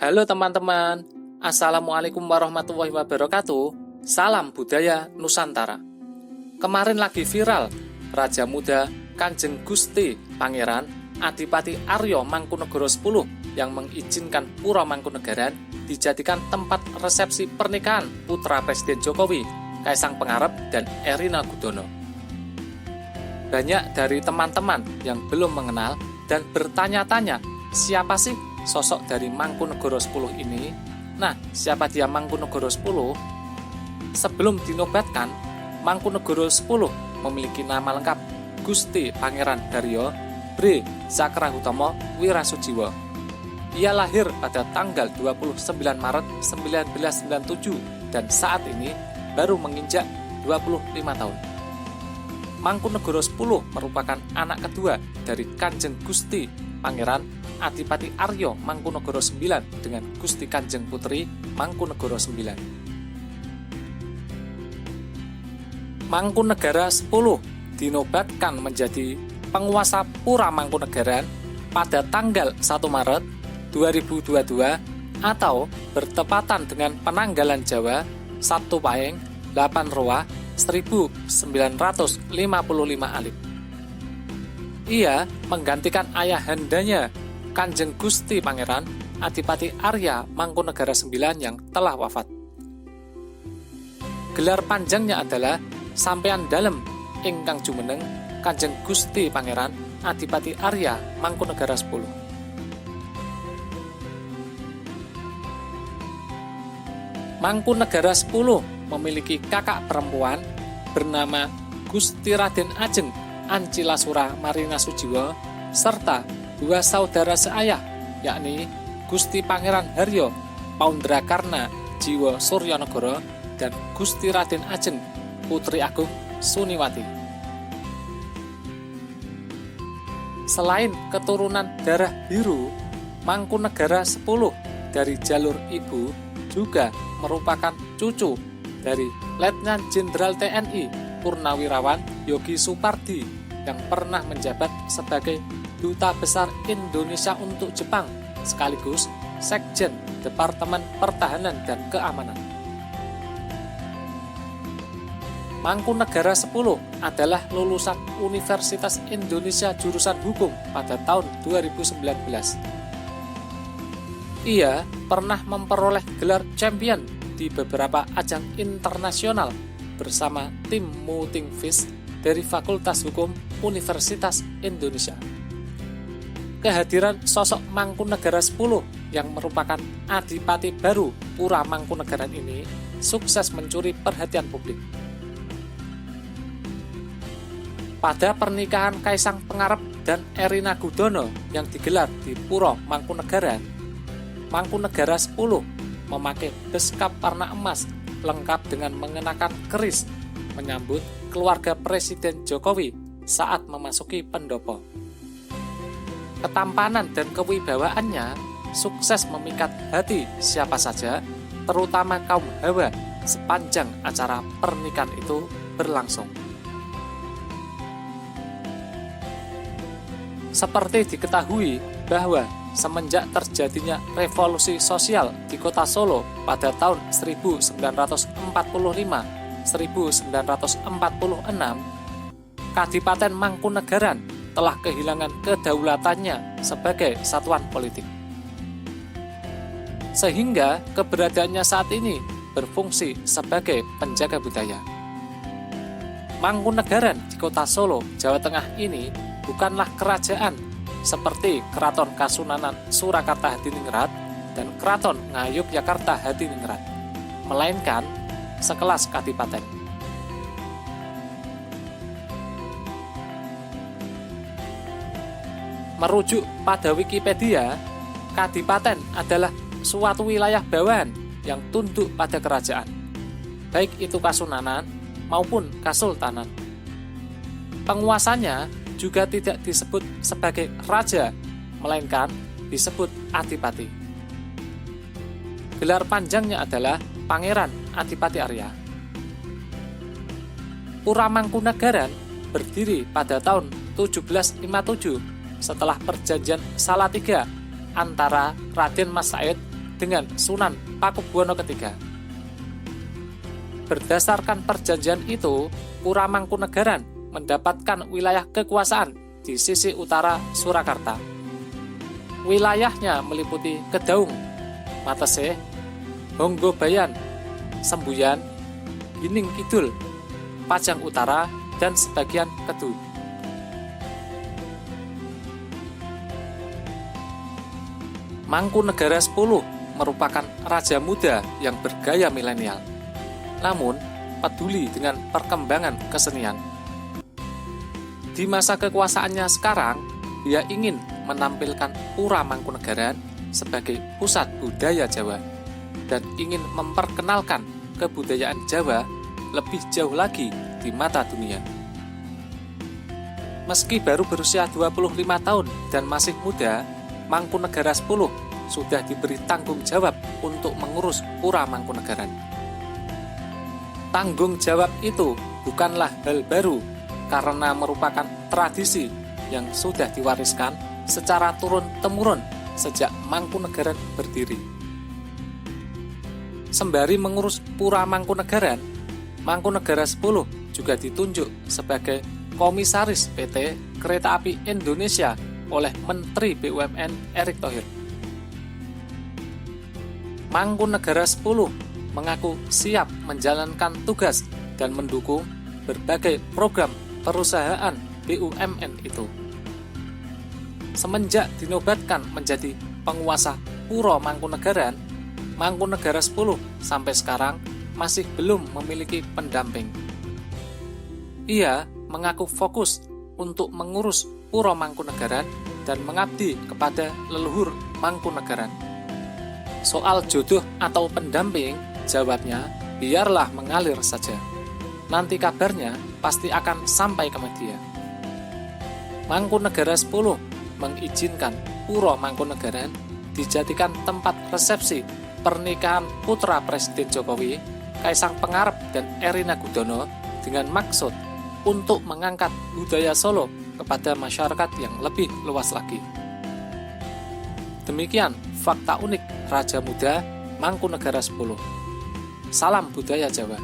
Halo teman-teman, Assalamualaikum warahmatullahi wabarakatuh. Salam budaya Nusantara. Kemarin lagi viral, Raja Muda Kanjeng Gusti Pangeran Adipati Arya Mangkunagara X yang mengizinkan Pura Mangkunegaran dijadikan tempat resepsi pernikahan putra Presiden Jokowi, Kaisang Pangarep dan Erina Gudono. Banyak dari teman-teman yang belum mengenal dan bertanya-tanya, siapa sih sosok dari Mangkunagara X ini? Nah, siapa dia Mangkunagara X? Sebelum dinobatkan, Mangkunagara X memiliki nama lengkap Gusti Pangeran Daryo Bre Cakrahutomo Wirasujiwo. Ia lahir pada tanggal 29 Maret 1997 dan saat ini baru menginjak 25 tahun. Mangkunagara X merupakan anak kedua dari Kanjeng Gusti Pangeran Adipati Arya Mangkunagara IX dengan Gusti Kanjeng Putri Mangkunagara IX. Mangkunagara X dinobatkan menjadi penguasa Pura Mangkunegaran pada tanggal 1 Maret 2022 atau bertepatan dengan penanggalan Jawa 1 Pahing 8 Roa 1955 Alif. Ia menggantikan ayahandanya Kanjeng Gusti Pangeran Adipati Arya Mangkunagara IX yang telah wafat. Gelar panjangnya adalah Sampean Dalem Ingkang Jumeneng Kanjeng Gusti Pangeran Adipati Arya Mangkunagara X. Mangkunagara X memiliki kakak perempuan bernama Gusti Raden Ajeng Ancilasura Marinasujiwo serta dua saudara seayah, yakni Gusti Pangeran Haryo Paundrakarna Jiwo Suryanagara dan Gusti Raden Ajeng Putri Agung Suniwati. Selain keturunan darah biru, Mangkunagara X dari jalur ibu juga merupakan cucu dari Letnan Jenderal TNI Purnawirawan Yogi Supardi yang pernah menjabat sebagai Duta Besar Indonesia untuk Jepang sekaligus Sekjen Departemen Pertahanan dan Keamanan. Mangkunagara X adalah lulusan Universitas Indonesia jurusan Hukum pada tahun 2019. Ia pernah memperoleh gelar champion di beberapa ajang internasional bersama tim Muting Fish dari Fakultas Hukum Universitas Indonesia. Kehadiran sosok Mangkunagara X yang merupakan adipati baru Pura Mangkunegaran ini sukses mencuri perhatian publik. Pada pernikahan Kaisang Pangarep dan Erina Gudono yang digelar di Pura Mangkunegaran, Mangkunagara X memakai beskap warna emas lengkap dengan mengenakan keris menyambut keluarga Presiden Jokowi saat memasuki pendopo. Ketampanan dan kewibawaannya sukses memikat hati siapa saja, terutama kaum hawa, sepanjang acara pernikahan itu berlangsung. Seperti diketahui bahwa semenjak terjadinya revolusi sosial di kota Solo pada tahun 1945-1946, Kadipaten Mangkunegaran telah kehilangan kedaulatannya sebagai satuan politik. Sehingga keberadaannya saat ini berfungsi sebagai penjaga budaya. Mangkunegaran di kota Solo, Jawa Tengah ini bukanlah kerajaan seperti Keraton Kasunanan Surakarta Hadiningrat dan Keraton Ngayogyakarta Hadiningrat, melainkan sekelas kadipaten. Merujuk pada Wikipedia, kadipaten adalah suatu wilayah bawahan yang tunduk pada kerajaan, baik itu Kasunanan maupun Kasultanan. Penguasanya juga tidak disebut sebagai raja, melainkan disebut adipati. Gelar panjangnya adalah Pangeran Adipati Arya. Pura Mangkunegaran berdiri pada tahun 1757 setelah perjanjian Salatiga antara Raden Mas Said dengan Sunan Pakubuwono III. Berdasarkan perjanjian itu, Pura Mangkunegaran mendapatkan wilayah kekuasaan di sisi utara Surakarta. Wilayahnya meliputi Kedaung, Matese, Honggobayan, Sembuyan, Gining Kidul, Pajang Utara, dan sebagian Kedu. Mangkunegara 10 merupakan raja muda yang bergaya milenial, namun peduli dengan perkembangan kesenian. Di masa kekuasaannya sekarang, dia ingin menampilkan Pura Mangkunegaran sebagai pusat budaya Jawa dan ingin memperkenalkan kebudayaan Jawa lebih jauh lagi di mata dunia. Meski baru berusia 25 tahun dan masih muda, Mangkunegara 10 sudah diberi tanggung jawab untuk mengurus Pura Mangkunegaran. Tanggung jawab itu bukanlah hal baru karena merupakan tradisi yang sudah diwariskan secara turun-temurun sejak Mangkunegaran berdiri. Sembari mengurus Pura Mangkunegaran, Mangkunegara 10 juga ditunjuk sebagai Komisaris PT Kereta Api Indonesia oleh Menteri BUMN Erick Thohir. Mangkunegara 10 mengaku siap menjalankan tugas dan mendukung berbagai program perusahaan BUMN itu. Semenjak dinobatkan menjadi penguasa Pura Mangkunegaran, Mangkunegara 10 sampai sekarang masih belum memiliki pendamping. Ia mengaku fokus untuk mengurus Pura Mangkunegaran dan mengabdi kepada leluhur Mangkunegaran. Soal jodoh atau pendamping, jawabnya, biarlah mengalir saja. Nanti kabarnya pasti akan sampai ke media. Mangkunegara 10 mengizinkan Pura Mangkunegaran dijadikan tempat resepsi pernikahan putra Presiden Jokowi, Kaisang Pangarep dan Erina Gudono dengan maksud untuk mengangkat budaya Solo kepada masyarakat yang lebih luas lagi. Demikian fakta unik Raja Muda Mangkunegara 10. Salam budaya Jawa.